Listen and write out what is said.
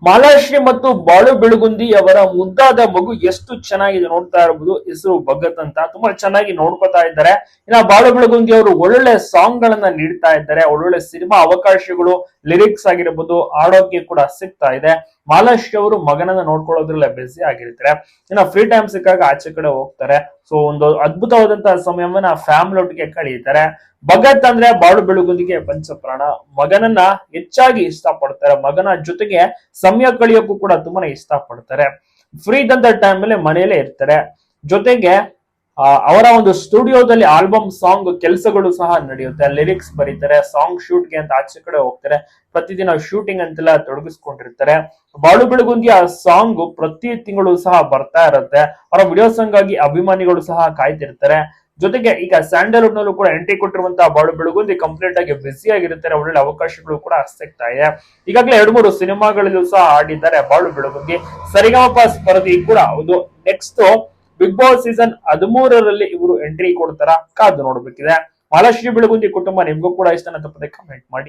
ಮಾಲಾಶ್ರೀ ಮತ್ತು ಬಾಳು ಬೆಳಗುಂದಿ ಅವರ ಮುದ್ದಾದ ಮಗು ಎಷ್ಟು ಚೆನ್ನಾಗಿದೆ ನೋಡ್ತಾ ಇರಬಹುದು. ಹೆಸರು ಭಗತ್ ಅಂತ, ತುಂಬಾ ಚೆನ್ನಾಗಿ ನೋಡ್ಕೊತಾ ಇದ್ದಾರೆ. ಇನ್ನ ಬಾಳು ಬೆಳಗುಂದಿ ಅವರು ಒಳ್ಳೊಳ್ಳೆ ಸಾಂಗ್ ಗಳನ್ನ ನೀಡ್ತಾ ಇದ್ದಾರೆ. ಒಳ್ಳೊಳ್ಳೆ ಸಿನಿಮಾ ಅವಕಾಶಗಳು, ಲಿರಿಕ್ಸ್ ಆಗಿರ್ಬೋದು, ಆಡೋಕೆ ಕೂಡ ಸಿಗ್ತಾ ಇದೆ. ಮಾಲಾಶ್ರೀ ಅವರು ಮಗನನ್ನ ನೋಡ್ಕೊಳ್ಳೋದ್ರಲ್ಲ ಬ್ಯುಸಿ ಆಗಿರ್ತಾರೆ. ಇನ್ನ ಫ್ರೀ ಟೈಮ್ ಸಿಕ್ಕಾಗ ಆಚೆ ಕಡೆ ಹೋಗ್ತಾರೆ. ಸೊ ಒಂದು ಅದ್ಭುತವಾದಂತಹ ಸಮಯವನ್ನ ಫ್ಯಾಮಿಲಿ ಒಟ್ಟಿಗೆ ಕಳೀತಾರೆ. ಭಗತ್ ಅಂದ್ರೆ ಬಾಳು ಬೆಳಗುಂದಿಗೆ ಪಂಚಪ್ರಾಣ. ಮಗನನ್ನ ಹೆಚ್ಚಾಗಿ ಇಷ್ಟ ಪಡ್ತಾರೆ. ಮಗನ ಜೊತೆಗೆ ಸಮಯ ಕಳಿಯೋಕ್ಕೂ ಕೂಡ ತುಂಬಾನೇ ಇಷ್ಟ ಪಡ್ತಾರೆ. ಫ್ರೀ ಇದ್ದಂತ ಟೈಮ್ ಮೇಲೆ ಮನೆಯಲ್ಲೇ ಇರ್ತಾರೆ. ಜೊತೆಗೆ ಅವರ ಒಂದು ಸ್ಟುಡಿಯೋದಲ್ಲಿ ಆಲ್ಬಮ್ ಸಾಂಗ್ ಕೆಲಸಗಳು ಸಹ ನಡೆಯುತ್ತೆ. ಲಿರಿಕ್ಸ್ ಬರೀತಾರೆ, ಸಾಂಗ್ ಶೂಟ್ಗೆ ಅಂತ ಆಚೆ ಕಡೆ ಹೋಗ್ತಾರೆ. ಪ್ರತಿದಿನ ಶೂಟಿಂಗ್ ಅಂತೆಲ್ಲ ತೊಡಗಿಸ್ಕೊಂಡಿರ್ತಾರೆ. ಬಾಳು ಬೆಳಗುಂದಿ ಆ ಸಾಂಗ್ ಪ್ರತಿ ತಿಂಗಳು ಸಹ ಬರ್ತಾ ಇರುತ್ತೆ. ಅವರ ವಿಡಿಯೋ ಸಾಂಗ್ ಆಗಿ ಅಭಿಮಾನಿಗಳು ಸಹ ಕಾಯ್ತಿರ್ತಾರೆ. ಜೊತೆಗೆ ಈಗ ಸ್ಯಾಂಡಲ್ವುಡ್ ನಲ್ಲೂ ಕೂಡ ಎಂಟ್ರಿ ಕೊಟ್ಟಿರುವಂತಹ ಬಾಳು ಬೆಳಗುಂದಿ ಕಂಪ್ಲೀಟ್ ಆಗಿ ಬ್ಯುಸಿ ಆಗಿರ್ತಾರೆ. ಒಳ್ಳೆ ಅವಕಾಶಗಳು ಕೂಡ ಸಿಗ್ತಾ ಇದೆ. ಈಗಾಗಲೇ 2-3 ಸಿನಿಮಾಗಳಲ್ಲೂ ಸಹ ಆಡಿದ್ದಾರೆ ಬಾಳು ಬೆಳಗುಂದಿ. ಸರಿಗಮಪ ಸ್ಪರ್ಧಿ ಕೂಡ ಹೌದು. ನೆಕ್ಸ್ಟ್ ಬಿಗ್ ಬಾಸ್ ಸೀಸನ್ 13ರಲ್ಲಿ ಇವರು ಎಂಟ್ರಿ ಕೊಡ್ತಾರ, ಕಾದು ನೋಡ್ಬೇಕಿದೆ. ಮಾಲಾಶ್ರೀ ಬೆಳಗುಂದಿ ಕುಟುಂಬ ನಿಮ್ಗೂ ಕೂಡ ಇಷ್ಟ ತಪ್ಪದೆ ಕಮೆಂಟ್ ಮಾಡಿ.